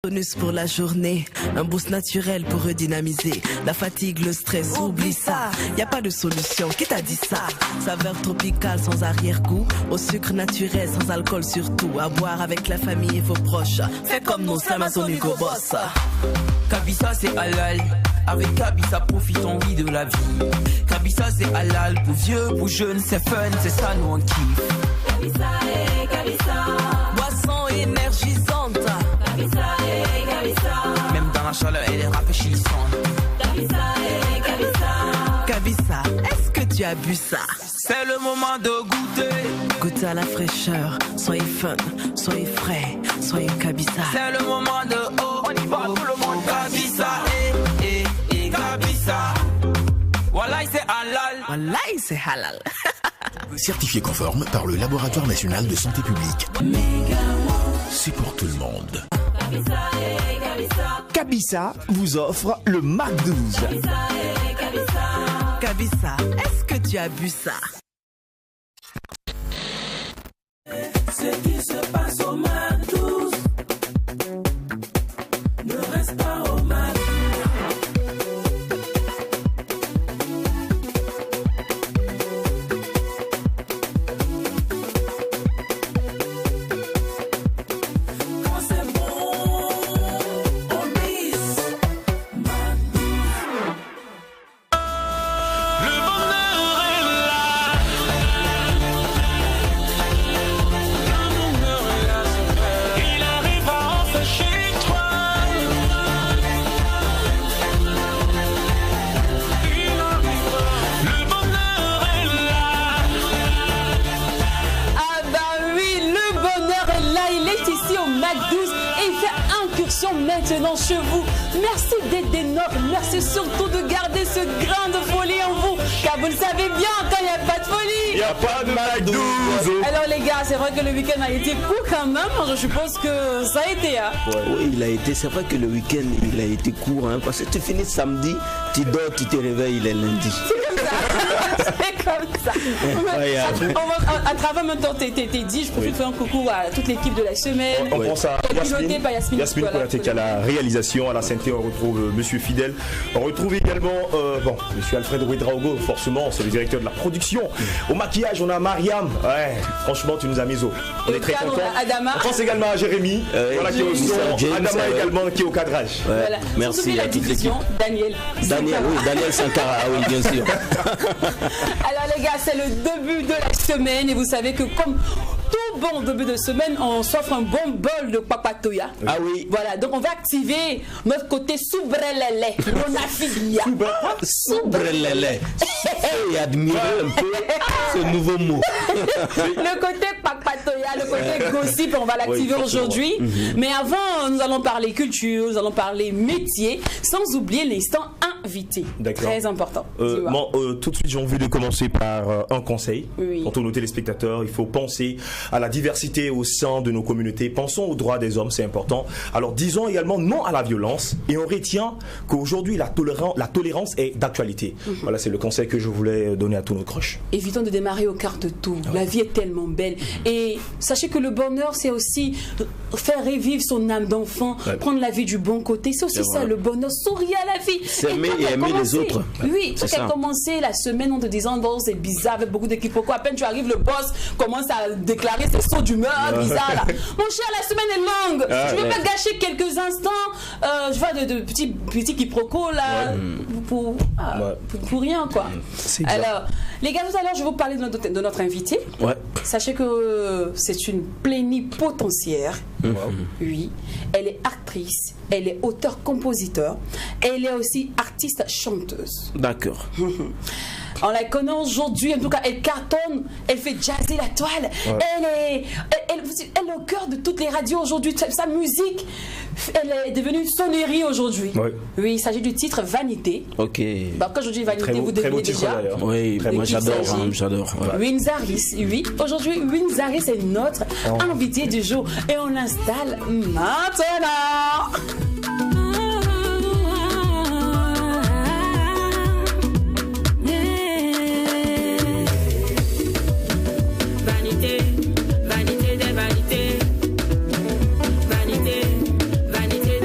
Bonus pour la journée, un boost naturel pour redynamiser. La fatigue, le stress, oublie ça. Y a pas de solution, qui t'a dit ça? Saveur tropicale sans arrière-goût, au sucre naturel sans alcool surtout. À boire avec la famille et vos proches. Fais comme nous, Amazon Hugo Boss. Kabisa c'est halal. Avec Kabisa profite on vit de la vie. Kabisa c'est halal, pour vieux, pour jeunes, c'est fun, c'est ça nous on kiffe. Kabisa et Kabisa. Boisson énergisante. Kabisa et Kabisa. Même dans la chaleur elle est rafraîchissante. Kabisa et Kabisa. Kabisa, est-ce que tu as bu ça? C'est le moment de goûter. Goûtez à la fraîcheur, soyez fun, soyez frais, soyez Kabisa. C'est le moment de oh, on y va tout le monde. Kabisa et Kabisa. Voilà c'est halal. Voilà, c'est halal. Certifié conforme par le Laboratoire National de Santé Publique. C'est pour tout le monde. Kabisa et Kabisa. Kabisa vous offre le Mac 12. Kabisa et Kabisa. Kabisa, est-ce que tu as bu ça? Ce qui se passe au Mac 12 ne reste pas au Mac. Quand c'est bon, on mise Mac 12. Le bonheur est là. Il arrivera enfin chez toi. Il arrivera. Le bonheur est là. Ah bah oui, le bonheur est là, il est ici au Mac 12 et il fait incursion maintenant chez vous. Merci d'être des nôtres, merci surtout de garder ce grain de folie en vous, car vous le savez bien, quand il n'y a pas de folie. Il n'y a pas de Mac 12. Alors les gars, c'est vrai que le week-end a été court quand même, je suppose que ça a été. Hein. Oui, il a été, c'est vrai que le week-end il a été court, hein, parce que tu finis samedi, tu dors, tu te réveilles, il est lundi. C'est comme ça. À travers maintenant tes dit, je profite de faire un coucou à toute l'équipe de la semaine. On pense à Pilotée par Yasmine Konaté qui a la réalisation. À la synthé, on retrouve Monsieur Fidèle. On retrouve également Monsieur Alfred Ouedraogo, forcément, c'est le directeur de la production. Au maquillage, on a Mariam. Ouais, franchement, tu nous as mis au. On est très cadre, contents. on a Adama. On pense également à Jérémy, voilà, qui est au son. James, Adama également qui est au cadrage. Ouais, Voilà. merci Surtout à la toute l'équipe. diffusion, Daniel. Daniel Sankara, ah oui, bien sûr. Alors les gars, c'est le début de la semaine et vous savez que comme tout bon début de semaine, on s'offre un bon bol de papatoya. Ah oui. Voilà, donc on va activer notre côté soubrelele, ronafilia. Soubrelele. Et admirer un peu ce nouveau mot. Le côté papatoya, le côté gossip, on va l'activer aujourd'hui. Mais avant, nous allons parler culture, nous allons parler métier, sans oublier l'instant invité. D'accord. Très important. Dis-moi. Tout de suite, j'ai envie de commencer par un conseil. Oui. Pour tous nos téléspectateurs, il faut penser à la diversité au sein de nos communautés. Pensons aux droits des hommes, c'est important. Alors disons également non à la violence. Et on retient qu'aujourd'hui, la tolérance est d'actualité. Voilà, c'est le conseil que je voulais donner à tous nos croches. Évitons de démarrer au quart de tour. La vie est tellement belle. Et sachez que le bonheur, c'est aussi faire revivre son âme d'enfant, prendre la vie du bon côté. C'est aussi ça, le bonheur. Sourire à la vie. S'aimer et aimer les autres. Oui, C'est toi qui as ça. commencé la semaine en te disant, bon, c'est bizarre avec beaucoup d'équipes. Pourquoi à peine tu arrives, le boss commence à déclarer ses sauts d'humeur bizarres là. Mon cher, la semaine est longue. Je ne veux pas gâcher quelques instants. Je vois de petits quiproquos là. Pour rien quoi. Alors, les gars, tout à l'heure, je vais vous parler de notre invité. Ouais. Sachez que c'est une plénipotentiaire. Oui, elle est actrice, elle est auteure-compositeur, elle est aussi artiste-chanteuse. D'accord. On la connaît aujourd'hui, en tout cas, elle cartonne, elle fait jazzer la toile. Elle est au cœur de toutes les radios aujourd'hui. Sa musique, elle est devenue sonnerie aujourd'hui. Oui, il s'agit du titre Vanité. Ok. Bah, quand je dis Vanité, vous Très beau devinez titre déjà. d'ailleurs. Oui, moi j'adore, j'adore. Winzaris, oui. Aujourd'hui, Winzaris est notre invité du jour et on l'installe maintenant. Vanité des vanités. Vanité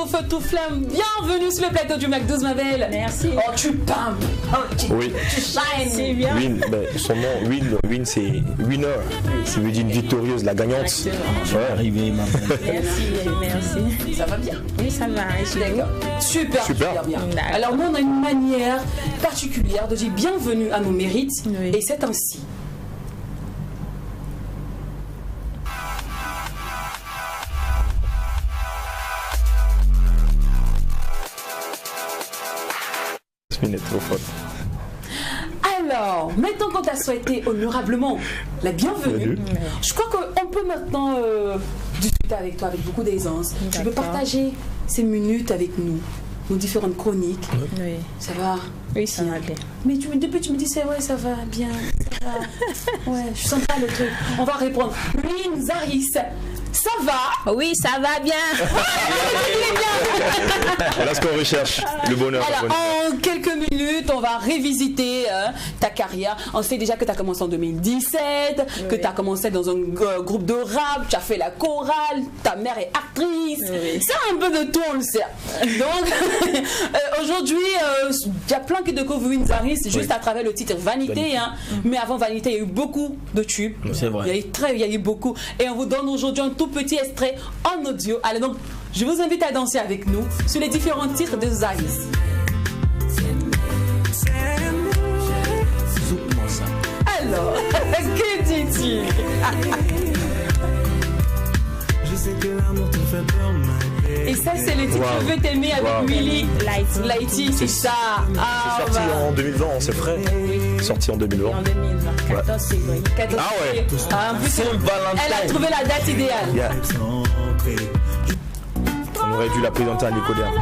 tout feu, tout flamme. Bienvenue sur le plateau du Mac12, ma belle. Merci. Oh, tu parles. Oh, Oui. tu shines. C'est bien. Win, son nom, Win, c'est winner. Ça veut dire une victorieuse, la gagnante. Ouais. Arrivé, ma belle. Merci. Ça va bien? Oui, ça va. D'accord. Super bien. D'accord. Alors, nous, on a une manière particulière de dire bienvenue à nos mérites. Oui. Et c'est ainsi. Jasmine est trop forte. Alors, maintenant qu'on t'a souhaité honorablement la bienvenue, je crois qu'on peut maintenant discuter avec toi avec beaucoup d'aisance. Tu peux partager ces minutes avec nous, nos différentes chroniques. Oui. Ça va? Oui, ça va bien. Mais depuis tu me dis c'est ouais, ça va bien, ça va. Ouais, je sens pas le truc. On va répondre. Oui, Zaris, ça va? Oui, ça va bien. Voilà ce qu'on recherche, le bonheur. Alors, en quelques minutes, on va revisiter ta carrière. On sait déjà que tu as commencé en 2017, que tu as commencé dans un groupe de rap, tu as fait la chorale, ta mère est actrice. Oui. C'est un peu de tout, on le sait. Donc, aujourd'hui, il y a plein qui découvrent Win Zaris juste à travers le titre Vanité. Hein. Mais avant Vanité, il y a eu beaucoup de tubes. C'est vrai. Il y a eu beaucoup. Et on vous donne aujourd'hui un tout petit extrait en audio. Allez, donc, je vous invite à danser avec nous sur les différents titres de Zaris. Alors, que dis-tu? Et ça, c'est le titre Je veux t'aimer avec Willy Lighty, c'est ça. C'est sorti en 2020, c'est frais. Sorti en 2020. En 2020, 14 février. Ah ouais. En plus, elle a trouvé la date idéale. Yeah. On aurait dû la présenter à Nicodère.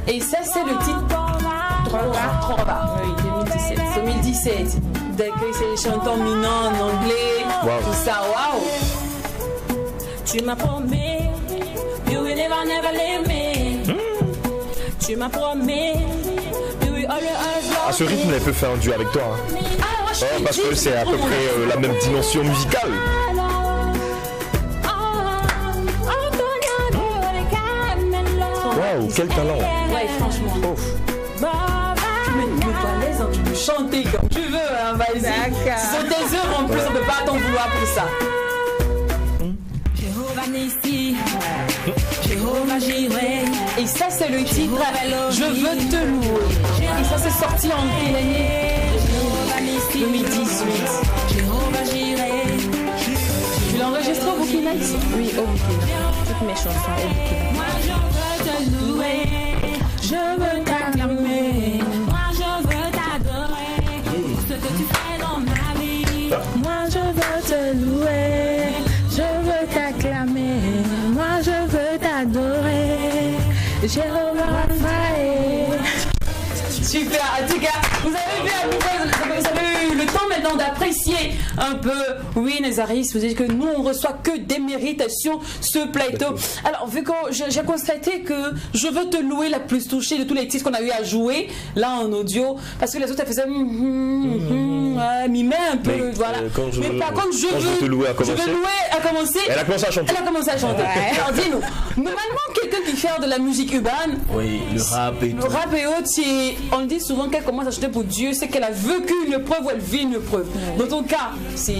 Et ça, c'est le titre Tromba. Oui, 2017. 2017. Dès que c'est les chanteurs minants en anglais, tout ça, waouh. Tu m'as promis, you will never leave me. Tu m'as promis, you will always love À ce rythme, elle peut faire un duo avec toi. Hein. Ah, moi, je Parce que c'est à peu près la même dimension musicale. Waouh, quel talent. Ouais, franchement. Tu me à l'aise, hein, tu peux chanter comme tu veux, hein, vas-y. Ce sont tes œuvres en plus, on ne peut pas t'en vouloir pour ça. Jéhovah Nissi, Jéhovah Jireh. Et ça, c'est le titre Je veux te louer. Et ça, c'est sorti en quelle année? 2018. Jéhovah Jireh. Tu l'as enregistré au Burkina? Oui, au Burkina. Toutes mes chansons au Burkina. Moi, je veux te louer. Je veux t'acclamer. Moi, je veux t'adorer. Pour ce que tu fais dans ma vie. Moi, je veux te louer. Je veux t'acclamer. Moi, je veux t'adorer. Jéhovah Raphaël. Super, en tout cas, vous avez eu le temps maintenant d'apprécier un peu Win Zaris. Vous dites que nous, on reçoit que des mérites sur ce plateau. Alors, vu que j'ai constaté que Je veux te louer la plus touchée de tous les titres qu'on a eu à jouer, là en audio, parce que les autres, elles faisaient mimer un peu, Mais, voilà. Mais par contre, Je veux te louer a commencé. Elle a commencé à chanter. Ouais. Alors, dis-nous, normalement, quelqu'un qui fait de la musique urbaine, Oui, le rap et le tout. rap et autres, on dit souvent qu'elle commence à chanter pour Dieu, c'est qu'elle a vécu une preuve ou elle vit une preuve. Dans ton cas, c'est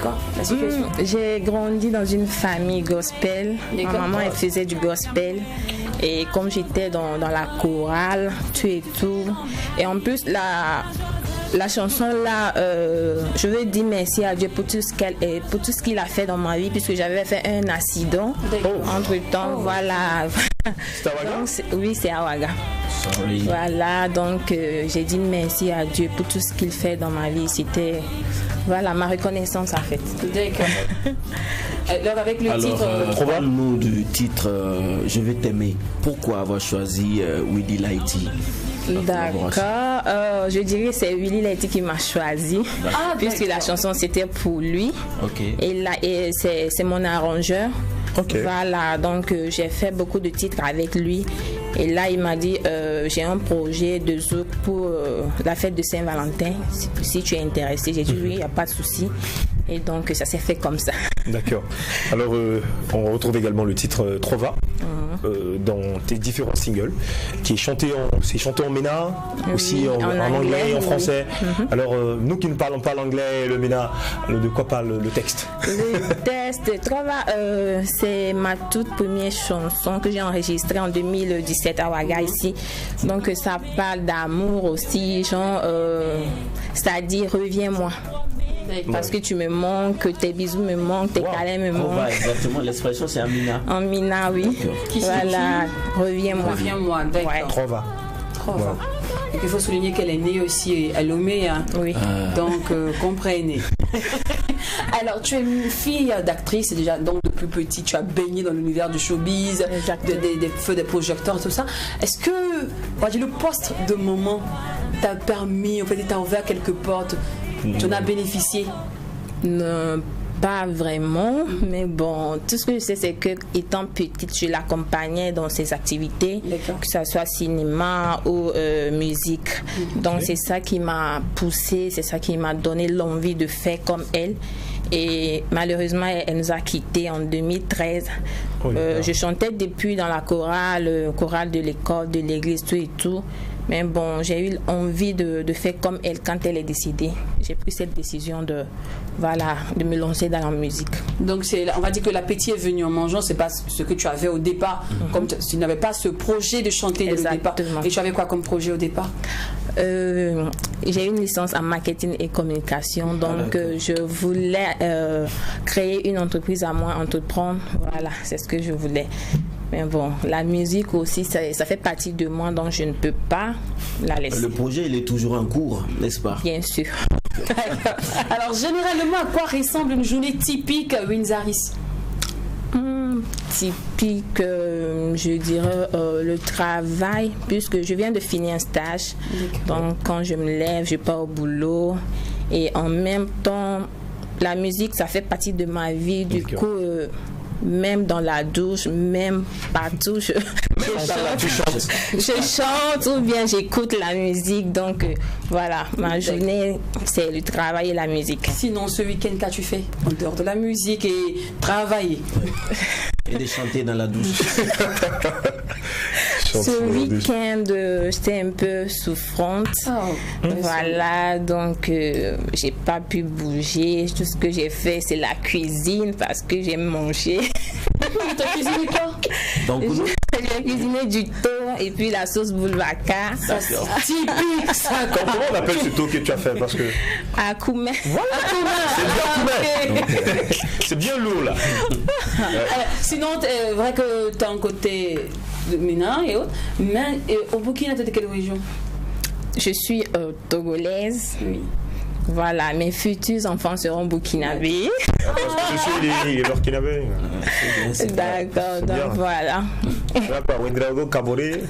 quoi la situation? J'ai grandi dans une famille gospel. Ma D'accord. maman, elle faisait du gospel. Et comme j'étais dans la chorale, tout et tout. Et en plus, la chanson là, je veux dire merci à Dieu pour tout ce qu'il a fait dans ma vie, puisque j'avais fait un accident entre temps. Voilà. C'est à Ouaga? Donc, oui, c'est à Ouaga. Sorry. Voilà, donc j'ai dit merci à Dieu pour tout ce qu'il fait dans ma vie. C'était voilà ma reconnaissance en fait. D'accord. Alors avec le Alors, titre, parle-nous du titre Je vais t'aimer. Pourquoi avoir choisi Willy Lighty? D'accord, je dirais que c'est Willy Lighty qui m'a choisi, puisque la chanson c'était pour lui. Ok. Et là, c'est mon arrangeur. Ok. Voilà, donc j'ai fait beaucoup de titres avec lui. Et là, il m'a dit j'ai un projet de zouk pour la fête de Saint-Valentin. Si tu es intéressé, j'ai dit oui, il n'y a pas de souci. Et donc ça s'est fait comme ça. D'accord. Alors on retrouve également le titre Trova dans tes différents singles, qui est chanté en MENA, aussi en anglais et en français. Alors nous qui ne parlons pas l'anglais et le MENA, de quoi parle le texte? Le texte Trova, c'est ma toute première chanson que j'ai enregistrée en 2017 à Ouaga ici. Donc ça parle d'amour aussi, genre c'est-à-dire reviens-moi. Parce que tu me manques, tes bisous me manquent, tes câlins me manquent. Exactement, l'expression c'est Amina. Amina, oui. Voilà, reviens-moi. Reviens-moi, d'accord. Ouais. Trova. Trova. Et il faut souligner qu'elle est née aussi à Lomé, hein. Oui. Donc comprenez. Alors tu es une fille d'actrice déjà, donc depuis petit tu as baigné dans l'univers du showbiz, des feux, des projecteurs, tout ça. Est-ce que le poste de maman t'a permis, en fait, t'a ouvert quelques portes? Tu en as bénéficié? Non, pas vraiment, mais bon, tout ce que je sais, c'est que étant petite, je l'accompagnais dans ses activités, que ce soit cinéma ou musique. Donc c'est ça qui m'a poussée, c'est ça qui m'a donné l'envie de faire comme elle. Et malheureusement, elle nous a quittés en 2013. Je chantais depuis dans la chorale de l'école, de l'église, tout et tout. Mais bon, j'ai eu envie de faire comme elle quand elle est décédée. J'ai pris cette décision de me lancer dans la musique. Donc on va dire que l'appétit est venu en mangeant, c'est pas ce que tu avais au départ. Comme tu n'avais pas ce projet de chanter dès le départ. Et tu avais quoi comme projet au départ? J'ai une licence en marketing et communication, donc je voulais créer une entreprise à moi, entreprendre. Voilà, c'est ce que je voulais. Mais bon, la musique aussi, ça fait partie de moi, donc je ne peux pas la laisser. Le projet, il est toujours en cours, n'est-ce pas? Bien sûr. Alors, généralement, à quoi ressemble une journée typique à Winzaris? Typique, je dirais le travail, puisque je viens de finir un stage. Donc, quand je me lève, je pars au boulot. Et en même temps, la musique, ça fait partie de ma vie. Du coup, même dans la douche, même partout, je chante ou bien j'écoute la musique. Donc voilà, ma journée, c'est le travail et la musique. Sinon, ce week-end, qu'as-tu fait en dehors de la musique et travailler? Et de chanter dans la douche. Ce week-end, j'étais un peu souffrante. Voilà, donc j'ai pas pu bouger. Tout ce que j'ai fait, c'est la cuisine parce que j'aime manger. Tu as cuisiné quoi? Donc, j'ai cuisiné du thon et puis la sauce boulvaka. Ça, c'est typique ça. Comment on appelle ce thon que tu as fait? Parce que... À Koumé. C'est bien Koumé. C'est bien lourd là. Sinon, c'est vrai que tu as un côté de MENA et autres, mais au Burkina, tu es de quelle région? Je suis togolaise. Oui. Voilà, mes futurs enfants seront burkinabés. Parce que je suis les burkinabés. D'accord, donc voilà. Ouedraogo, Kaboré.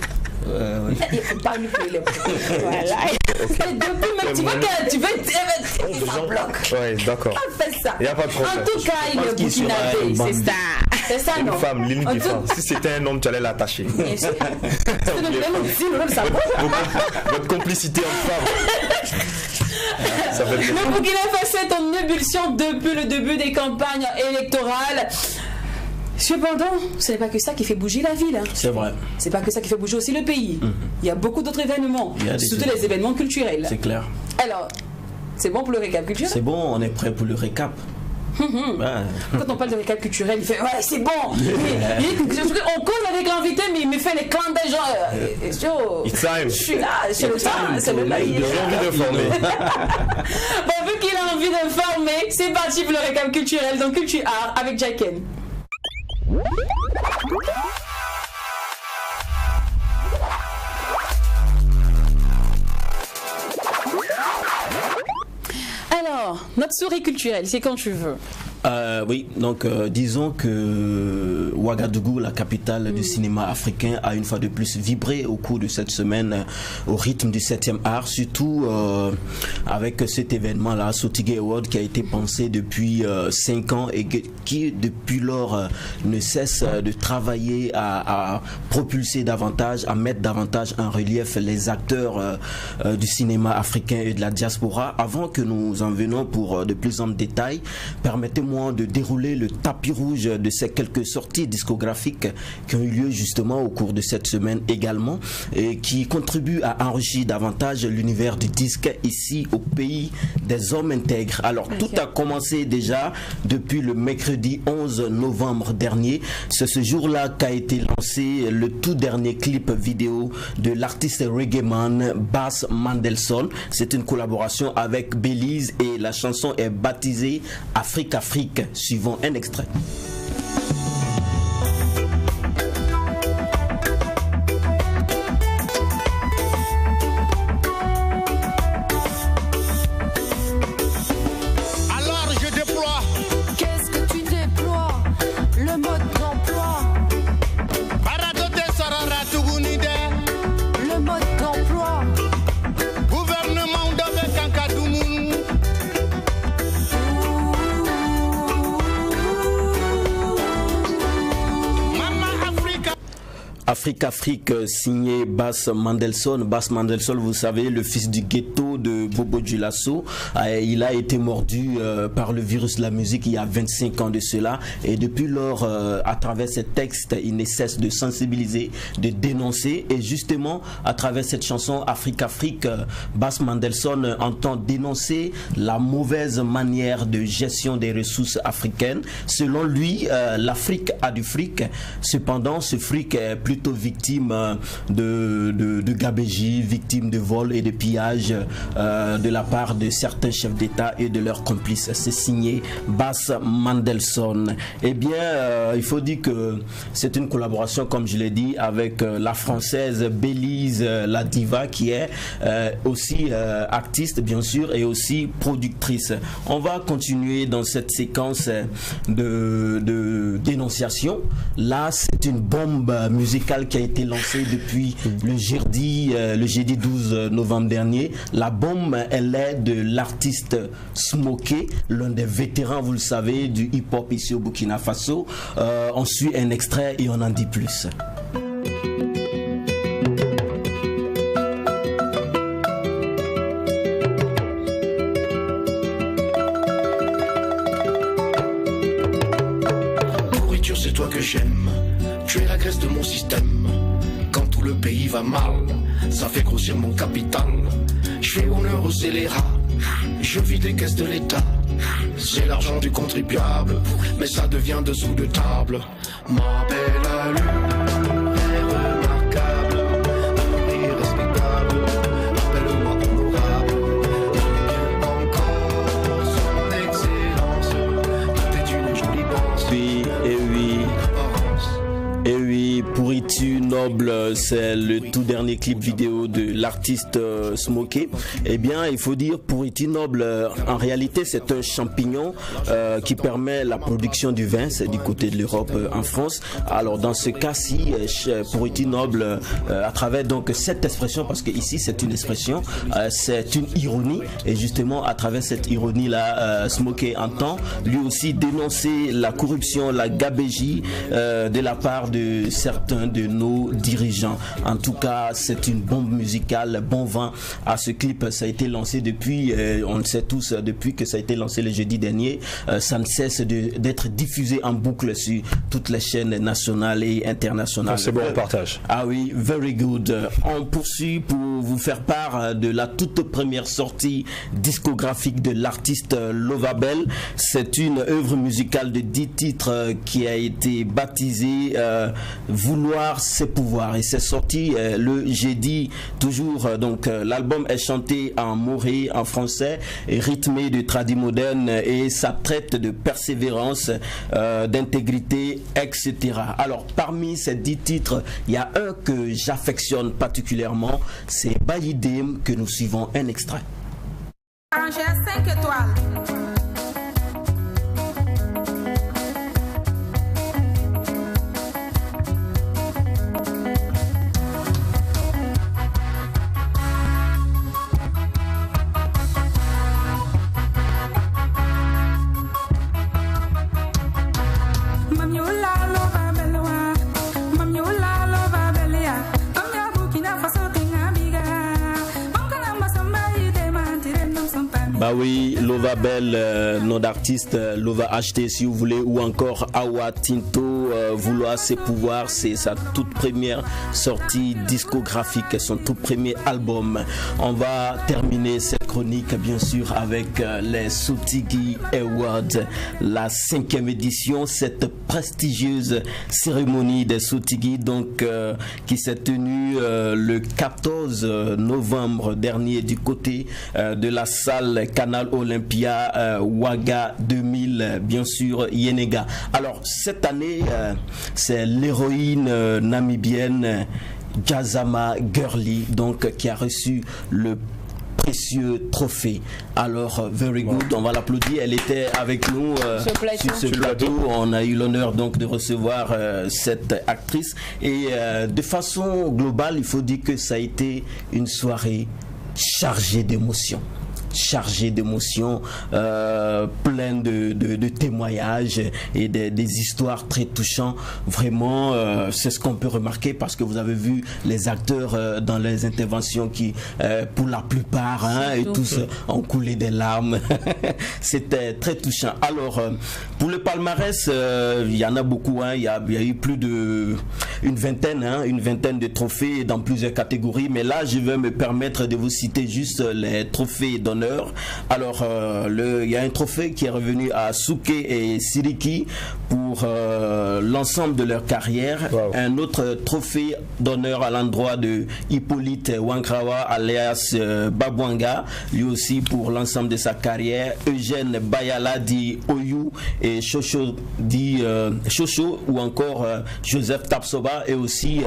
Il ne faut pas lui payer les prix. Voilà. Depuis même, tu vois que tu veux ça bloque. Oui, d'accord. On fait ça. Il n'y a pas de problème. En tout cas, il est burkinabé, c'est ça. C'est ça, non? Une femme, l'île des femmes. Si c'était un homme, tu allais l'attacher. Bien sûr. Votre complicité en femme. Le Burkina Faso est en ébullition depuis le début des campagnes électorales. Cependant, ce n'est pas que ça qui fait bouger la ville. C'est vrai. C'est pas que ça qui fait bouger aussi le pays. Il y a beaucoup d'autres événements, surtout les événements culturels. C'est clair. Alors, c'est bon pour le récap culturel? C'est bon, on est prêt pour le récap. Quand on parle de récap culturel, il fait ouais, c'est bon. On cause avec l'invité, mais il me fait les clins d'œil genre. Je suis là, c'est le temps, c'est le live. J'ai envie de former. Bon, vu qu'il a envie de former, c'est parti pour le récap culturel dans Culture Art avec Jacken. Alors, notre souris culturelle, c'est quand tu veux. Oui, donc disons que Ouagadougou, la capitale du cinéma africain, a une fois de plus vibré au cours de cette semaine au rythme du 7e art, surtout avec cet événement-là, Sotigui Award, qui a été pensé depuis 5 ans et qui depuis lors ne cesse de travailler à propulser davantage, à mettre davantage en relief les acteurs du cinéma africain et de la diaspora. Avant que nous en venions pour de plus amples détails, permettez-moi de dérouler le tapis rouge de ces quelques sorties discographiques qui ont eu lieu justement au cours de cette semaine également et qui contribuent à enrichir davantage l'univers du disque ici au pays des hommes intègres. Alors tout a commencé déjà depuis le mercredi 11 novembre dernier. C'est ce jour-là qu'a été lancé le tout dernier clip vidéo de l'artiste reggaeman Bass Mandelson. C'est une collaboration avec Belize et la chanson est baptisée Afrique. Suivons un extrait. Alors je déploie. Qu'est-ce que tu déploies? Le mode d'emploi. Le mode d'emploi. Gouvernement d'avec un Kadoumoun. Afrique signé Bass Mandelson. Bass Mandelson, vous savez, le fils du ghetto de Bobo Dioulasso. Il a été mordu par le virus de la musique il y a 25 ans de cela. Et depuis lors, à travers ces textes, il ne cesse de sensibiliser, de dénoncer. Et justement, à travers cette chanson Afrique, Bass Mandelson entend dénoncer la mauvaise manière de gestion des ressources africaines. Selon lui, l'Afrique a du fric. Cependant, ce fric est plutôt victime de gabegie, victime de vol et de pillage de la part de certains chefs d'État et de leurs complices. C'est signé Bass Mandelson. Eh bien, il faut dire que c'est une collaboration, comme je l'ai dit, avec la française Belize, la diva, qui est aussi artiste, bien sûr, et aussi productrice. On va continuer dans cette séquence de dénonciation. Là, c'est une bombe musicale qui a été lancée depuis le jeudi 12 novembre dernier. La bombe, elle est de l'artiste Smoké, l'un des vétérans, vous le savez, du hip-hop ici au Burkina Faso. On suit un extrait et on en dit plus. Nourriture, c'est toi que j'aime. Tu es la graisse de mon système. Quand tout le pays va mal, ça fait grossir mon capital. Je fais honneur aux scélérats. Je vide les caisses de l'État. C'est l'argent du contribuable, mais ça devient dessous de table. Ma belle allure est remarquable, irrespectable. Appelle-moi honorable. Encore son excellence. Tout est une jolie pensée. Et oui, Pourritu Noble, c'est le tout dernier clip vidéo de l'artiste Smoké. Eh bien, il faut dire Pourritu Noble, en réalité, c'est un champignon qui permet la production du vin, c'est du côté de l'Europe en France. Alors, dans ce cas-ci, Pourritu Noble, à travers donc cette expression, parce que ici c'est une expression, c'est une ironie, et justement, à travers cette ironie-là, Smoké entend lui aussi dénoncer la corruption, la gabégie de la part de certains de nos dirigeants. En tout cas, c'est une bombe musicale. Bon vent à ce clip. Ça a été lancé depuis, on le sait tous, depuis que ça a été lancé le jeudi dernier. Ça ne cesse d'être diffusé en boucle sur toutes les chaînes nationales et internationales. C'est bon, on partage. Ah oui, very good. On poursuit pour vous faire part de la toute première sortie discographique de l'artiste Lovabel. C'est une œuvre musicale de 10 titres qui a été baptisée Vouloir c'est pouvoir, et c'est sorti le jeudi toujours. Donc l'album est chanté en moré, en français, et rythmé de tradi moderne, et ça traite de persévérance, d'intégrité, etc. Alors parmi ces 10 titres, il y a un que j'affectionne particulièrement, c'est Bayidem, que nous suivons un extrait. J'ai 5 étoiles. Bah oui, Lova Belle, nom d'artiste, Lova HT si vous voulez, ou encore Awa Tinto, Vouloir ses pouvoirs, c'est sa toute première sortie discographique, son tout premier album. On va terminer cette chronique bien sûr avec les Sotigui Awards, la 5e édition, cette prestigieuse cérémonie des Sotigui donc qui s'est tenue le 14 novembre dernier du côté de la salle Canal Olympia Ouaga 2000, bien sûr Yenega. Alors cette année c'est l'héroïne namibienne Jazama Gurley donc qui a reçu le précieux trophée. Alors very good, on va l'applaudir. Elle était avec nous sur ce plateau. On a eu l'honneur donc de recevoir cette actrice et de façon globale il faut dire que ça a été une soirée chargée d'émotions. Plein de témoignages et des histoires très touchantes. Vraiment, c'est ce qu'on peut remarquer parce que vous avez vu les acteurs dans les interventions qui, pour la plupart, et tous ont coulé des larmes. C'était très touchant. Alors, pour le palmarès, il y en a beaucoup. Il y a eu plus une vingtaine de trophées dans plusieurs catégories. Mais là, je vais me permettre de vous citer juste les trophées d'honneur. Alors, il y a un trophée qui est revenu à Souké et Siriki pour l'ensemble de leur carrière. Wow. Un autre trophée d'honneur à l'endroit de Hippolyte Wankrawa alias Babwanga, lui aussi pour l'ensemble de sa carrière. Eugène Bayala dit Oyu et Chocho dit Chocho ou encore Joseph Tapsoba et aussi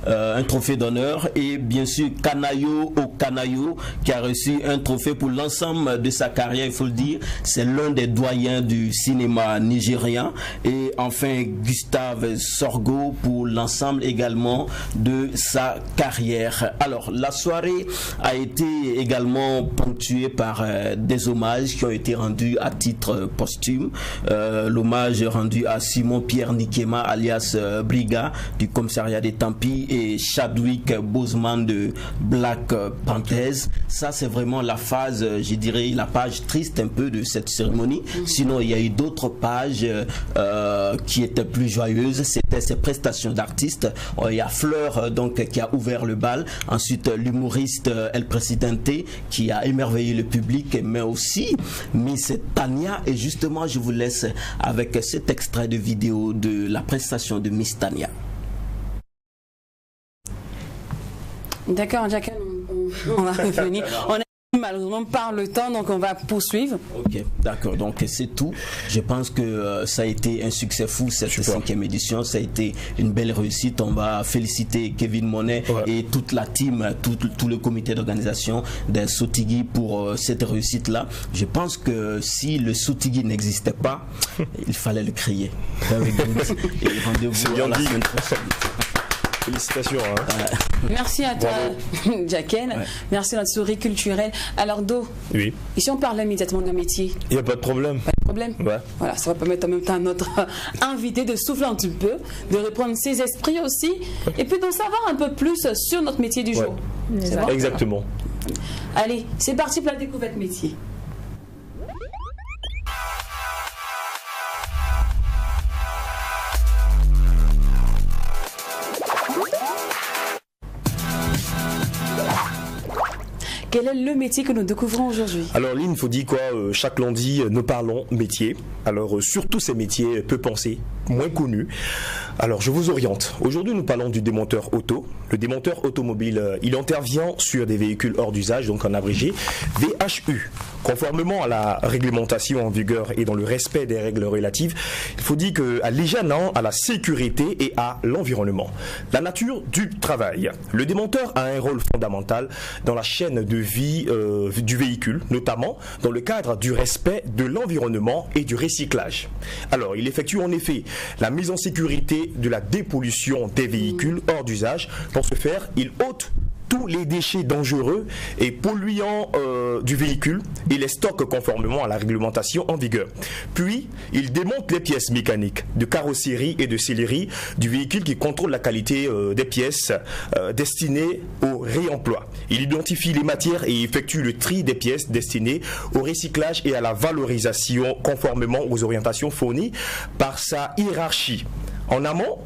un trophée d'honneur. Et bien sûr Kanayo Okanayo qui a reçu un trophée pour l'ensemble de sa carrière, il faut le dire. C'est l'un des doyens du cinéma nigérien. Et enfin Gustave Sorgo pour l'ensemble également de sa carrière. Alors la soirée a été également ponctuée par des hommages qui ont été rendus à titre posthume. L'hommage rendu à Simon Pierre Nikema alias Briga du commissariat des Tempi et Chadwick Boseman de Black Panthers. Ça c'est vraiment la phase, je dirais, la page triste un peu de cette cérémonie. Sinon, il y a eu d'autres pages qui étaient plus joyeuses. C'était ces prestations d'artistes. Il y a Fleur donc qui a ouvert le bal. Ensuite, l'humoriste El Presidente qui a émerveillé le public, mais aussi Miss Tania. Et justement, je vous laisse avec cet extrait de vidéo de la prestation de Miss Tania. D'accord, Jacqueline, on va revenir. On est malheureusement par le temps, donc on va poursuivre. Ok, d'accord, donc c'est tout. Je pense que ça a été un succès fou cette 5e édition. Ça a été une belle réussite. On va féliciter Kevin Monet et toute la team, tout le comité d'organisation des Sotigui pour cette réussite-là. Je pense que si le Sotigui n'existait pas, il fallait le créer. Et rendez-vous la semaine prochaine. Félicitations. Merci à toi, Jacqueline. Merci à notre souris culturelle. Alors, Do, ici on parle immédiatement d'un métier. Il n'y a pas de problème. Pas de problème. Voilà, ça va permettre en même temps à notre invité de souffler un petit peu, de reprendre ses esprits aussi, et puis d'en savoir un peu plus sur notre métier du jour. C'est bon? Exactement. Allez, c'est parti pour la découverte métier. Quel est le métier que nous découvrons aujourd'hui? Alors Lynn, il faut dire quoi, chaque lundi, nous parlons métier. Alors surtout ces métiers peu pensés, moins connus. Alors je vous oriente. Aujourd'hui nous parlons du démonteur auto. Le démonteur automobile, il intervient sur des véhicules hors d'usage, donc en abrégé VHU. Conformément à la réglementation en vigueur et dans le respect des règles relatives, il faut dire qu'à l'hygiène, à la sécurité et à l'environnement. La nature du travail. Le démonteur a un rôle fondamental dans la chaîne de vie du véhicule, notamment dans le cadre du respect de l'environnement et du recyclage. Alors, il effectue en effet la mise en sécurité de la dépollution des véhicules hors d'usage. Pour ce faire, il ôte tous les déchets dangereux et polluants du véhicule et les stocke conformément à la réglementation en vigueur. Puis, il démonte les pièces mécaniques de carrosserie et de sellerie du véhicule qui contrôle la qualité des pièces destinées au réemploi. Il identifie les matières et effectue le tri des pièces destinées au recyclage et à la valorisation conformément aux orientations fournies par sa hiérarchie. En amont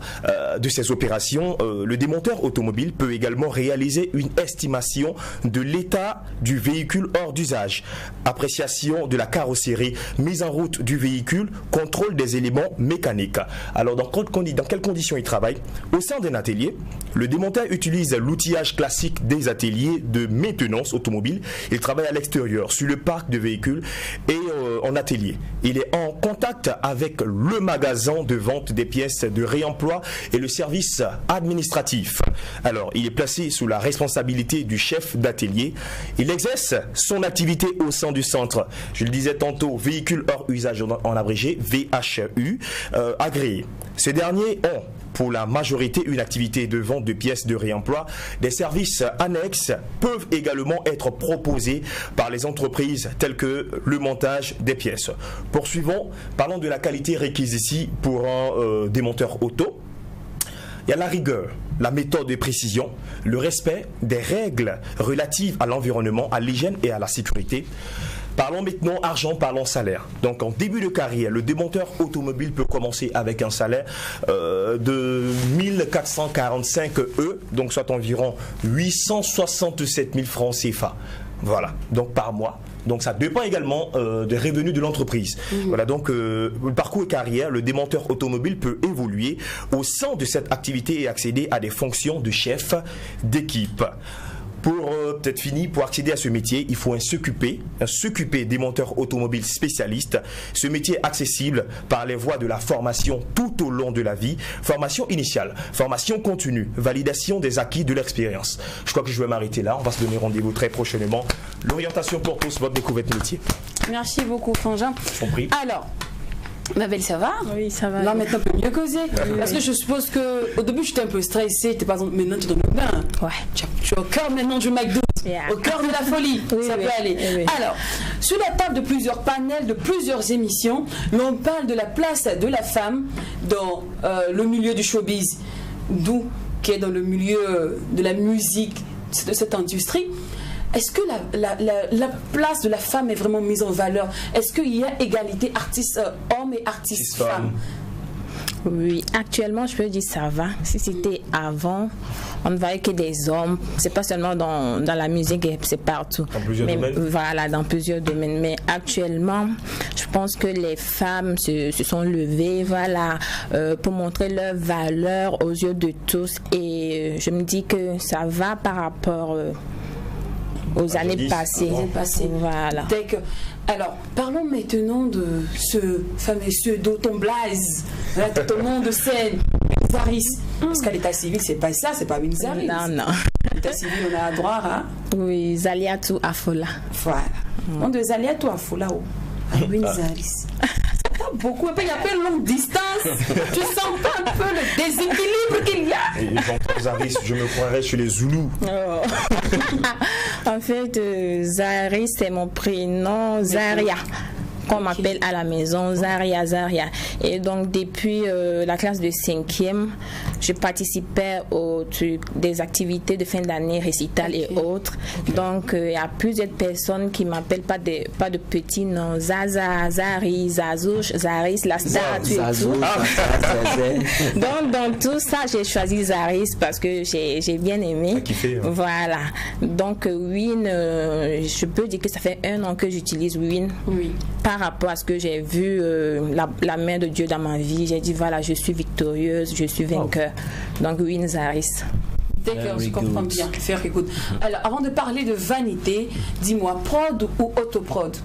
de ces opérations, le démonteur automobile peut également réaliser une estimation de l'état du véhicule hors d'usage, appréciation de la carrosserie, mise en route du véhicule, contrôle des éléments mécaniques. Alors dans quelles conditions il travaille? Au sein d'un atelier, le démonteur utilise l'outillage classique des ateliers de maintenance automobile. Il travaille à l'extérieur, sur le parc de véhicules et en atelier. Il est en contact avec le magasin de vente des pièces de réemploi et le service administratif. Alors, il est placé sous la responsabilité du chef d'atelier. Il exerce son activité au sein du centre, je le disais tantôt, véhicule hors usage en abrégé, VHU, agréé. Ces derniers ont pour la majorité une activité de vente de pièces de réemploi. Des services annexes peuvent également être proposés par les entreprises telles que le montage des pièces. Poursuivons, parlons de la qualité requise ici pour un démonteur auto. Il y a la rigueur, la méthode de précision, le respect des règles relatives à l'environnement, à l'hygiène et à la sécurité. Parlons maintenant argent, parlons salaire. Donc en début de carrière, le démonteur automobile peut commencer avec un salaire de 1445 €, donc soit environ 867 000 francs CFA. Voilà, donc par mois. Donc ça dépend également des revenus de l'entreprise. Voilà, donc le parcours et carrière, le démonteur automobile peut évoluer au sein de cette activité et accéder à des fonctions de chef d'équipe. Pour peut-être fini, pour accéder à ce métier, il faut un s'occuper démonteur automobile spécialiste. Ce métier est accessible par les voies de la formation tout au long de la vie. Formation initiale, formation continue, validation des acquis de l'expérience. Je crois que je vais m'arrêter là. On va se donner rendez-vous très prochainement. L'orientation pour tous, votre découverte métier. Merci beaucoup, Frangin. Je t'en prie. Alors, ma belle, ça va? Oui, ça va. Là, maintenant, on peut mieux causer. Parce que je suppose qu'au début, j'étais un peu stressée. Par exemple, maintenant, tu es dans le bain. Ouais. Tu es au cœur maintenant du McDo. Au cœur de la folie. Ça peut aller. Alors, sur la table de plusieurs panels, de plusieurs émissions, l'on parle de la place de la femme dans le milieu du showbiz. D'où qui est dans le milieu de la musique, de cette industrie. Est-ce que la place de la femme est vraiment mise en valeur? Est-ce qu'il y a égalité artistes hommes et artistes femmes? Oui, actuellement, je peux dire ça va. Si c'était avant, on ne voyait que des hommes. C'est pas seulement dans la musique, c'est partout. Dans plusieurs domaines. Voilà, dans plusieurs domaines. Mais actuellement, je pense que les femmes se sont levées, voilà, pour montrer leur valeur aux yeux de tous. Et je me dis que ça va par rapport aux années passées. Voilà. Alors, parlons maintenant de ce fameux pseudo, ton blaze, ton nom de scène, Zaris. Parce qu'à l'état civil, c'est pas ça, c'est pas une Zaris. Non. À l'état civil, on a droit à. Oui, Zaliatou Afola. Voilà. On de Zaliatou Afola, une Zaris. Beaucoup, et puis il y a pas une longue distance. Tu sens pas un peu le déséquilibre qu'il y a? Et j'entends Zaris, je me croirais chez les Zoulous. En fait, Zaris, c'est mon prénom, Zaria, qu'on m'appelle à la maison, Zaria. Et donc, depuis la classe de 5e, je participais aux des activités de fin d'année, récital et autres. Donc, il y a plusieurs personnes qui m'appellent pas de petits noms. Zaza, Zari, Zazouche, Zaris, la star, tout. Donc, dans tout ça, j'ai choisi Zaris parce que j'ai bien aimé. Kiffé, hein. Voilà. Donc, Win, je peux dire que ça fait 1 an que j'utilise Win. Oui. Par rapport à ce que j'ai vu, la main de Dieu dans ma vie, j'ai dit voilà, je suis victorieuse, je suis vainqueur. Donc, Win Zaris. D'accord, je comprends bien. Very good. Alors, avant de parler de vanité, dis-moi, prod ou autoprod?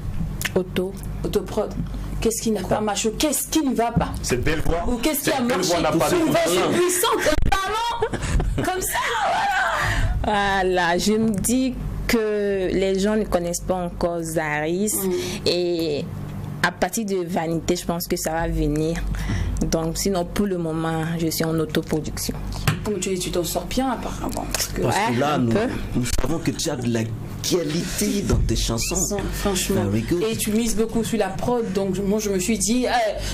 Autoprod. Qu'est-ce qui n'a pas marché? Qu'est-ce qui ne va pas? Cette belle voix. Ou qu'est-ce qui a marché? Une voix puissante, un talent comme ça, voilà, je me dis que les gens ne connaissent pas encore Zaris et à partir de Vanité, je pense que ça va venir. Donc, sinon, pour le moment, je suis en autoproduction. Comme tu t'en sors bien, apparemment. Parce que là, nous savons que tu as de la qualité dans tes chansons. Franchement. Et tu mises beaucoup sur la prod. Donc, moi, je me suis dit,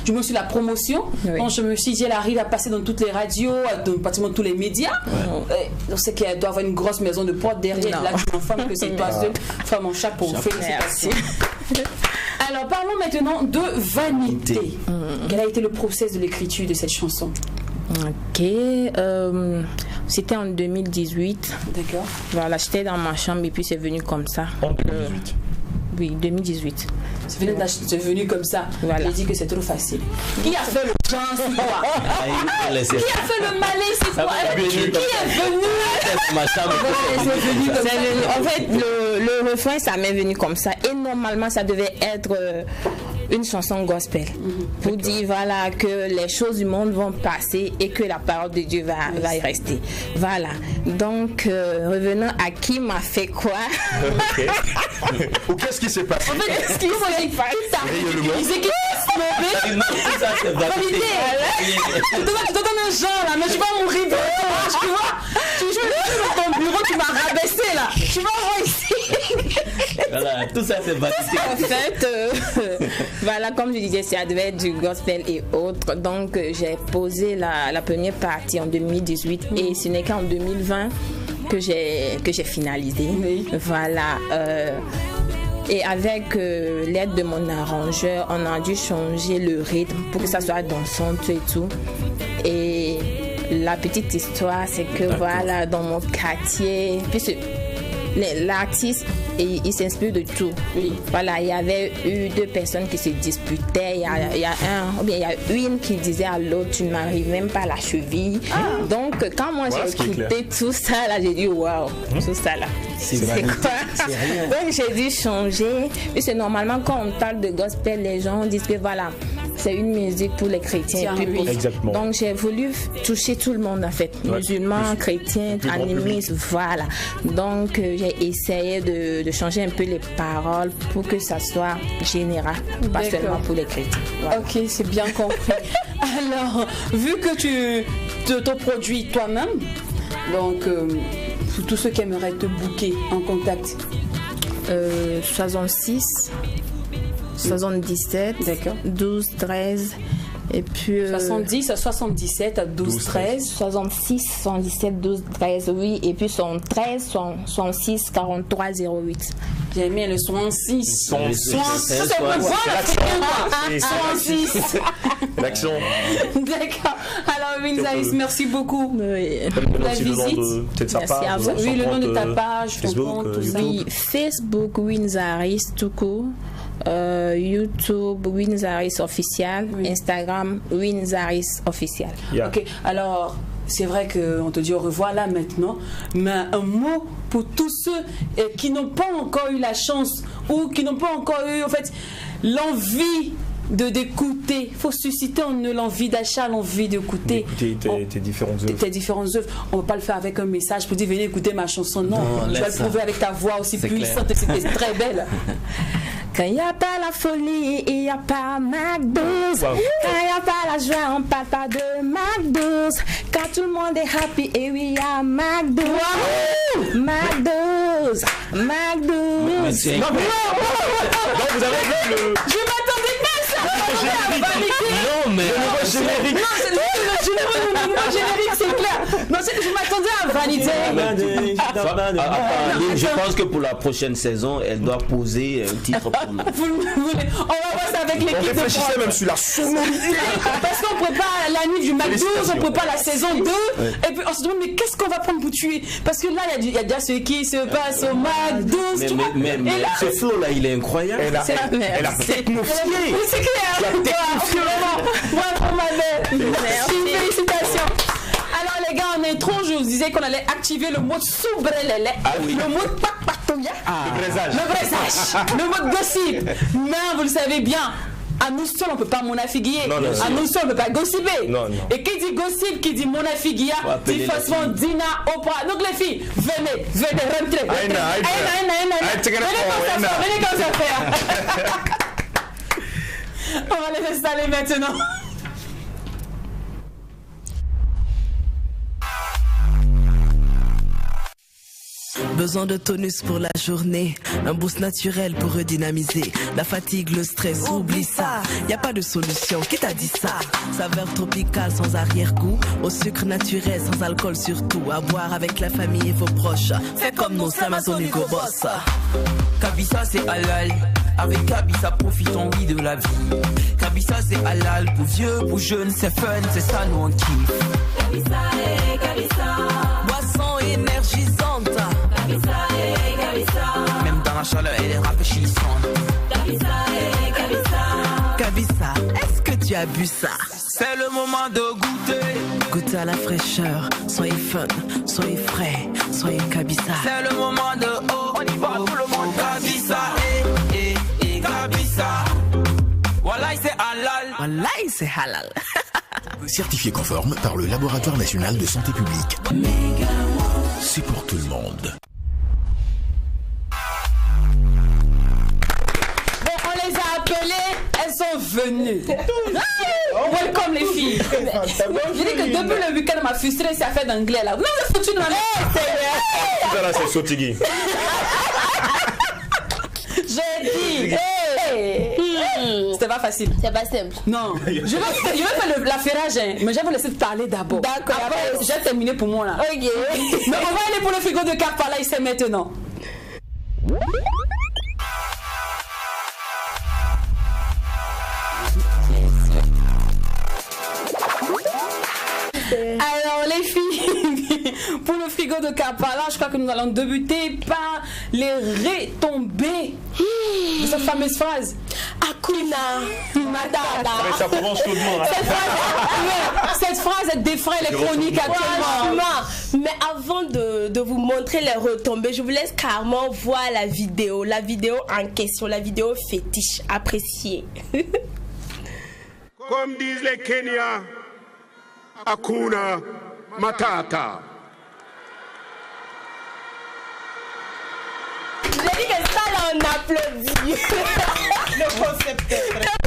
je me suis la promotion. Oui. Donc, je me suis dit, elle arrive à passer dans toutes les radios, dans pratiquement tous les médias. On sait qu'elle doit avoir une grosse maison de prod derrière. Là, tu m'informes que c'est toi seule, femme en chapeau. Félicitations. Alors, parlons maintenant de Vanité. Quel a été le process de l'écriture de cette chanson? Ok, c'était en 2018. D'accord. Voilà, j'étais dans ma chambre et puis c'est venu comme ça. En 2018. Oui, 2018. C'est venu comme ça. Voilà. J'ai dit que c'est trop facile. Qui a fait le chant, c'est toi? Qui a fait le malin, c'est toi? Qui est venu? En fait, le refrain, ça m'est venu comme ça. Et normalement, ça devait être une chanson gospel. Pour dire, voilà, que les choses du monde vont passer et que la parole de Dieu va y rester. Voilà. Donc, revenons à qui m'a fait quoi. Ou qu'est-ce qui s'est passé? En fait, qu'est-ce qui s'est passé? Il s'est qui tu t'entends un genre là, mais tu vas mourir de tu vois? Tu joues dans ton bureau, tu m'as rabaissé là. Tu vas voir ici. Voilà, tout ça c'est Vanité. En fait, voilà, comme je disais, ça devait être du gospel et autres. Donc, j'ai posé la première partie en 2018 et ce n'est qu'en 2020 que j'ai finalisé. Oui. Voilà. Et avec l'aide de mon arrangeur, on a dû changer le rythme pour que ça soit dansante et tout. Et la petite histoire, c'est que voilà, dans mon quartier, puisque l'artiste, il s'inspire de tout. Oui. Voilà, il y avait eu deux personnes qui se disputaient. Il y a une qui disait à l'autre, tu ne m'arrives même pas à la cheville. Donc, quand moi j'ai écouté tout ça, là, j'ai dit, waouh, tout ça là, c'est quoi? Donc, j'ai dû changer. Et c'est normalement, quand on parle de gospel, les gens disent que voilà, c'est une musique pour les chrétiens. Et puis Exactement. Donc, j'ai voulu toucher tout le monde, en fait. Musulmans, chrétiens, animistes, voilà. Donc, j'ai essayé de changer un peu les paroles pour que ça soit général, pas seulement pour les chrétiens. Voilà. Ok, c'est bien compris. Alors, vu que tu t'autoproduis toi-même, donc, pour tous ceux qui aimeraient te booker en contact, 66, 77, 12, 13. Et puis 70 à 77 à 12, 13. 66, 77, 12, 13, oui. Et puis 13, 66, 43, 08. J'ai aimé le 66. 66. C'est bon, L'accent. D'accord. Alors, Winzaïs, merci beaucoup pour la visite. Merci à vous. Oui, le nom de ta page, ton compte, tout ça. Oui, Facebook, Winzaïs, tout court. YouTube, Winzaïs officiel. Instagram, Winzaïs officiel. Ok, alors c'est vrai qu'on te dit au revoir là maintenant, mais un mot pour tous ceux qui n'ont pas encore eu la chance ou qui n'ont pas encore eu en fait l'envie d'écouter. Il faut susciter en eux l'envie d'achat, l'envie d'écouter. Tes différentes œuvres. Tes différentes œuvres. On ne va pas le faire avec un message pour dire venez écouter ma chanson. Non, tu vas le prouver avec ta voix aussi puissante et c'était très belle. Quand il n'y a pas la folie, il n'y a pas McDo's. Quand il n'y a pas la joie, on parle pas de McDo's. Quand tout le monde est happy, et oui, il y a McDo's. McDo's. McDo's. Non, vous avez vu le... Je m'attendais pas à ça. Non, mais le générique. Non, c'est le générique, c'est clair. Non, je m'attendais à Vanité. Je pense que pour la prochaine saison, elle doit poser un titre pour nous. On va voir ça avec l'équipe. On réfléchissait même sur la sonorité. Parce qu'on prépare la nuit du McDo, on prépare la saison 2. Et puis on se demande, mais qu'est-ce qu'on va prendre pour tuer? Parce que là, il y a déjà ce qui se passe au McDo. Mais ce flow là, il est incroyable. Elle a technofié. C'est clair. Bravo, ma belle. Merci. Félicitations. Alors les gars, en intro, je vous disais qu'on allait activer le mot soubrelele, le mot pakpatoya, le brésage, le mot gossip. Mais vous le savez bien, à nous seuls on ne peut pas monafiguer, à nous seuls on ne peut pas gossiper. Et qui dit gossip, qui dit monafiguia, dit forcément Dina, Oprah. Donc les filles, venez, rentrez. Venez comme ça faire. On va les installer maintenant. Besoin de tonus pour la journée, un boost naturel pour redynamiser. La fatigue, le stress, oublie ça. Y a pas de solution, qui t'a dit ça? Saveur tropicale sans arrière-goût, au sucre naturel sans alcool surtout. À boire avec la famille et vos proches. Fais comme nous, Amazon Hugo Boss. Kabisa c'est halal. Avec Kabisa profitons oui de la vie. Kabisa c'est halal pour vieux, pour jeunes, c'est fun, c'est ça nous on kiffe. Kabisa, Kabisa. Boisson énergisante. Kabisa, Kabisa. Même dans la chaleur elle est rafraîchissante. Kabisa, Kabisa. Kabisa, est-ce que tu as bu ça? C'est le moment de goûter. Goûtez à la fraîcheur, soyez fun, soyez frais, soyez Kabisa. C'est le moment de oh, on y va tout le monde. Kabisa, Kabisa. Wallahi c'est halal. Wallahi c'est halal. Certifié conforme par le Laboratoire National de Santé Publique. C'est pour tout le monde. Bon, on les a appelées, elles sont venues. Welcome les filles. Je dis que depuis le week-end, ma frustrée, c'est affaire d'anglais là. Non, c'est foutu de ma Voilà, c'est Sotigui. J'ai dit. C'était pas facile. C'est pas simple. Non. Je vais faire l'affairage, hein, mais je vais vous laisser parler d'abord. D'accord. Après, j'ai terminé pour moi là. Ok. Mais on va aller pour le frigo de Carpala ici maintenant. Alors les filles, pour le frigo de Carpala, je crois que nous allons débuter par les retombées de cette fameuse phrase. Hakuna Matata. Ça commence chaudement. Cette phrase elle défraie les chroniques actuellement. Mais avant de vous montrer les retombées, je vous laisse carrément voir la vidéo en question, la vidéo fétiche. Appréciée. Comme disent les Kenyans, Hakuna Matata. J'ai dit que ça là on applaudit. Le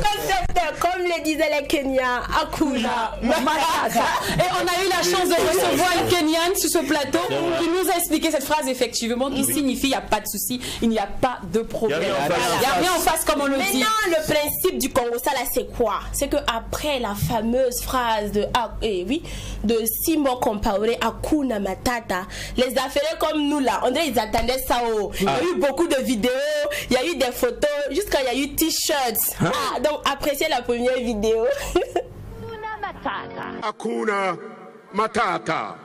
concepteur, comme le disaient les Kenyans, Hakuna Matata. Et on a eu la chance de recevoir une Kenyane sur ce plateau qui nous a expliqué cette phrase effectivement qui signifie il n'y a pas de souci, il n'y a pas de problème. Il n'y a rien en face comme on le dit. Maintenant le principe du Congo ça là c'est quoi? C'est que après la fameuse phrase de Simon Compaoré Hakuna Matata, les affaires comme nous là, on dirait ils attendaient ça. Il y a eu beaucoup de vidéos, il y a eu des photos, jusqu'à il y a eu t-shirts. Donc appréciez la première vidéo. Hakuna Matata.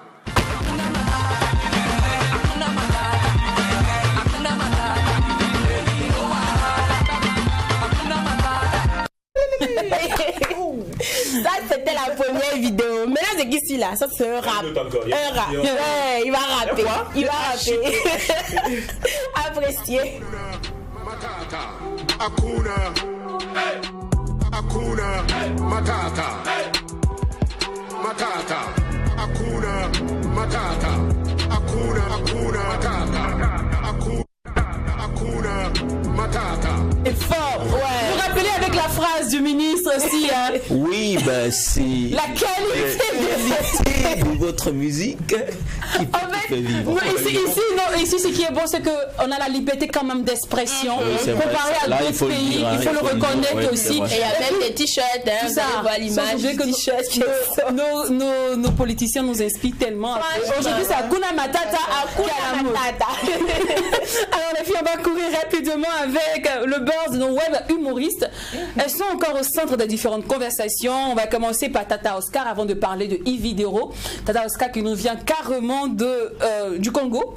Ça c'était la première vidéo. Maintenant c'est qui celui-là? Ça c'est un rap. Un rap. Ouais, il va rapper. Il va rapper. Appréciez. Hakuna Matata. Matata. Hakuna Matata. Hakuna Matata. Hakuna Matata. C'est fort. Ouais. Vous rappelez avec la phrase du ministre aussi, hein? Oui, ben c'est la qualité de votre musique qui fait vivre. Ici, ce qui est bon, c'est qu'on a la liberté quand même d'expression. Comparé à d'autres pays, il faut le reconnaître aussi. Et il y a même des t-shirts, hein, vous voyez l'image du t-shirt. Nos politiciens nous inspirent tellement. Aujourd'hui, c'est Hakuna Matata. Alors les filles, on va courir rapidement avec le buzz de nos web humoristes. Elles sont encore au centre de différentes conversations. On va commencer par Tata Oscar avant de parler de Ividero. Tata Oscar qui nous vient carrément du Congo.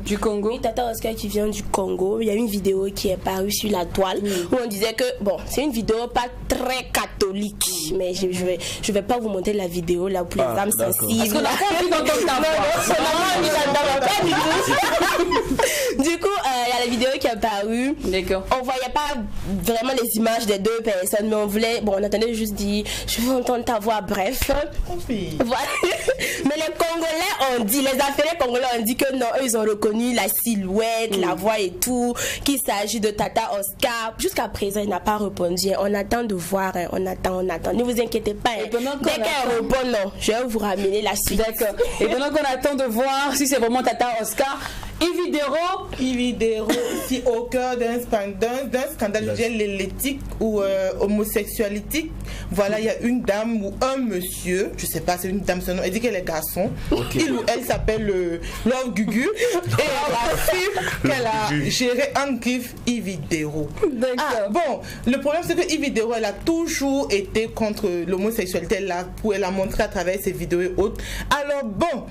Du Congo. Oui, Tata Oscar qui vient du Congo. Il y a une vidéo qui est parue sur la toile où on disait que bon, c'est une vidéo pas très catholique, mais je vais pas vous montrer la vidéo là pour les âmes sensibles. Parce qu'on a pas envie d'entendre ta voix. Du coup, il y a la vidéo qui est apparue, on voyait pas vraiment les images des deux personnes, mais on voulait, bon, on attendait juste dire, je veux entendre ta voix, bref. Voilà. Mais les Congolais ont dit, les Africains Congolais ont dit que non, eux ils ont reconnu la silhouette, la voix et tout, qu'il s'agit de Tata Oscar. Jusqu'à présent, il n'a pas répondu. On attend de voir, on attend. Ne vous inquiétez pas. Dès qu'elle répond, non, je vais vous ramener la suite. D'accord. Et pendant qu'on attend de voir si c'est vraiment Tata Oscar, Ividero, si au cœur d'un scandale l'éthique ou homosexualité, voilà, il y a une dame ou un monsieur, je sais pas, c'est une dame, son nom, elle dit qu'elle est garçon, il ou elle s'appelle Love Gugu, et la fille qu'elle a géré en griffe Ividero. Ah, bon, le problème c'est que Ividero, elle a toujours été contre l'homosexualité, elle a montré à travers ses vidéos et autres. Alors bon,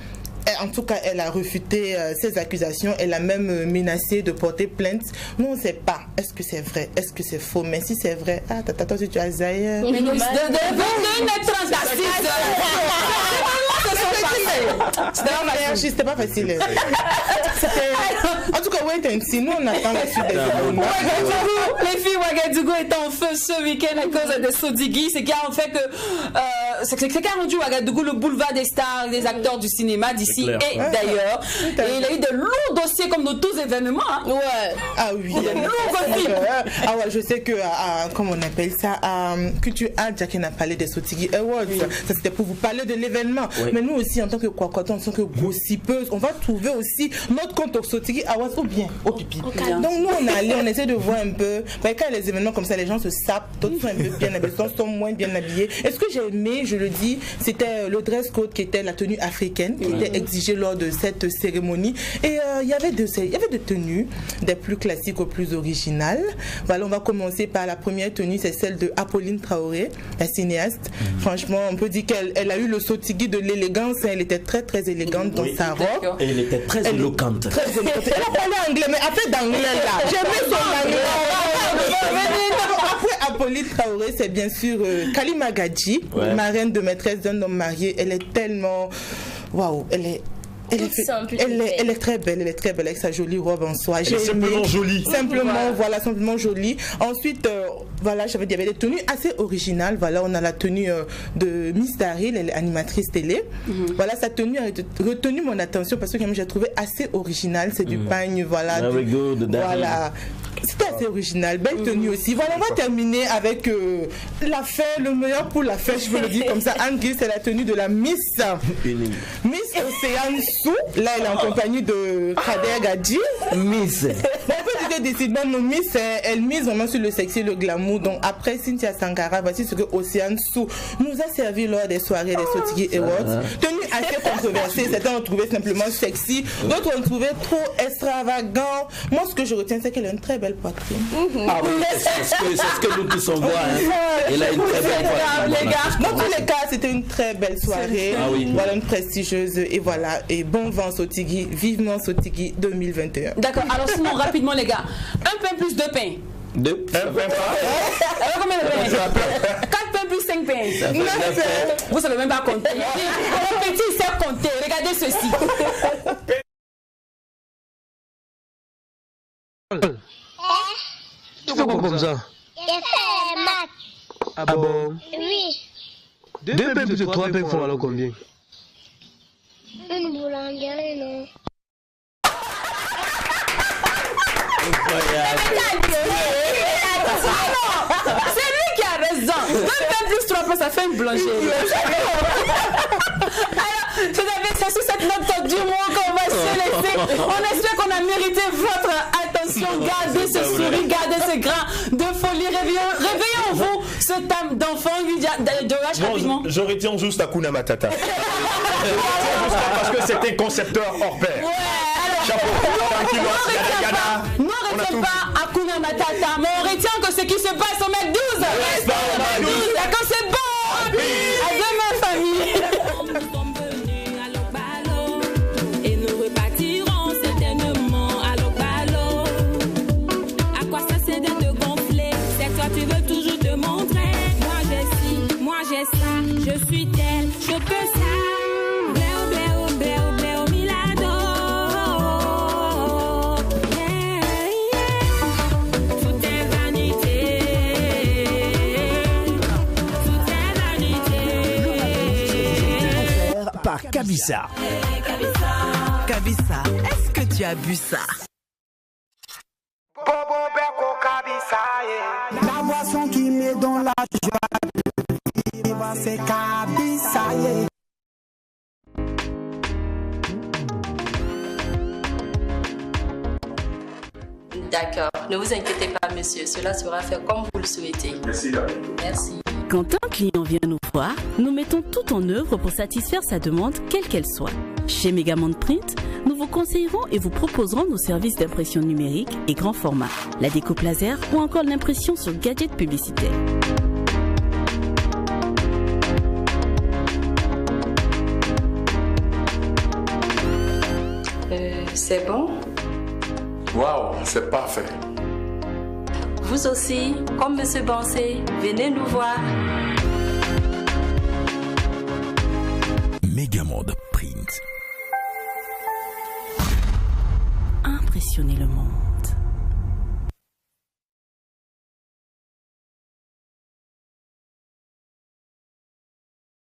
en tout cas, elle a refuté ces accusations. Elle a même menacé de porter plainte. Nous, on ne sait pas. Est-ce que c'est vrai? Est-ce que c'est faux? Mais si c'est vrai, attends, si tu as Zaire. Mais nous, c'était pas facile. En tout cas, wait and see. Nous, on attend la suite des événements. Les filles Ouagadougou étaient en feu ce week-end à cause de Sodigui. C'est qui a en fait que c'est qui a rendu Ouagadougou le boulevard des stars, des acteurs du cinéma d'ici et d'ailleurs. Et il a eu de lourds dossiers comme dans tous les événements. Hein. Ouais. Ah oui. Il y a de lourds dossiers. Ah ouais, je sais que comment on appelle ça, Culture Art, Jacqueline a parlé des Sotigui Awards. Ça c'était pour vous parler de l'événement. Mais nous aussi, en tant que Kwakwaton, en tant que gossipeuse, on va trouver aussi notre compte au Sotigui Awards ou bien au pipi. Donc nous on est allé, on essaie de voir un peu. Mais quand les événements comme ça, les gens se sapent, d'autres sont un peu bien habillés, d'autres sont moins bien habillés. Et ce que j'ai aimé, je le dis, c'était le dress code qui était la tenue africaine, qui était exigée lors de cette cérémonie. Et il y avait des tenues, des plus classiques aux plus originales. Voilà, on va commencer par la première tenue, c'est celle de Apolline Traoré, la cinéaste. Franchement, on peut dire qu'elle a eu le Sotigui de l'élégance. Elle était très très élégante dans sa robe. Et elle était très éloquente. Très éloquente. Elle a parlé anglais, mais après d'anglais là. J'aimais son anglais. Après Apolline Traoré, c'est bien sûr Kalima Gadji, marraine de maîtresse d'un homme marié. Elle est tellement... Waouh, elle est très belle, avec sa jolie robe en soie. Elle est simplement jolie. Simplement jolie. Ensuite, voilà, j'avais dit, il y avait des tenues assez originales. Voilà, on a la tenue de Miss Daryl, elle est animatrice télé. Voilà, sa tenue a retenu mon attention parce que j'ai trouvé assez original. C'est du pagne, voilà. Voilà. C'était assez original, belle tenue aussi. Voilà, on va terminer avec la fête, le meilleur pour la fête, je veux le dire comme ça. Anne-Guy, c'est la tenue de la Miss Océane Sou. Là, elle est en compagnie de Kader Gadji. Miss. On peut dire décidément, nos Miss, elle mise vraiment sur le sexy et le glamour. Donc, après Cynthia Sankara, voici ce que Océane Sou nous a servi lors des soirées des Sotigui Awards. Tenue assez controversée, certains ont trouvé simplement sexy, d'autres ont trouvé trop extravagant. Moi, ce que je retiens, c'est qu'elle a une très belle poitrine. Ah oui, c'est ce que nous tous on voit. Elle a une très belle poitrine. Dans tous les cas, c'était une très belle soirée. Voilà, une prestigieuse. Et voilà, et bon vent Sotigui, vivement Sotigui 2021. D'accord, alors sinon, rapidement les gars, un pain plus deux pains. Deux pains. Alors combien de pains? 4 pains plus 5 pains. 9 pains. Vous savez même pas compter. Les petits, ils savent compter. Regardez ceci. Tu fais quoi comme ça? J'ai fait les maths. Ah bon? Oui. 2 pains plus 3 pains font alors combien? Une boulangerie, non? C'est lui qui a raison. 2 pains plus 3 pains, ça fait une boulangerie. Alors, c'est sur cette note du mois qu'on va se laisser. On espère qu'on a mérité votre attention. Gardez ce sourire, gardez ce grain de folie. Réveillons-vous ce thème d'enfant. De rapidement. Je retiens juste Hakuna Matata. Parce que c'est un concepteur hors pair. Chapeau. On ne retient pas Hakuna Matata, mais on retient que ce qui se passe au mètre 12. D'accord, c'est bon. À demain, famille. Et nous repartirons certainement à l'Okbalo. À quoi ça sert de te gonfler? C'est que toi tu veux toujours te montrer. Moi j'ai ci, moi j'ai ça, je suis telle, je peux ça. Bléo, bléo, bléo, bléo, milado. Yeah. Kabissa. Kabissa, est-ce que tu as bu ça? La boisson qui met dans la joie de vivre, c'est Kabissa. D'accord, ne vous inquiétez pas, monsieur, cela sera fait comme vous le souhaitez. Merci, David. Merci. Quand un client vient nous voir, nous mettons tout en œuvre pour satisfaire sa demande, quelle qu'elle soit. Chez Megamonde Print, nous vous conseillerons et vous proposerons nos services d'impression numérique et grand format, la découpe laser ou encore l'impression sur gadgets publicitaires. C'est bon? Waouh, c'est parfait. Vous aussi, comme monsieur Bansé, venez nous voir. Megamonde Print. Impressionnez le monde.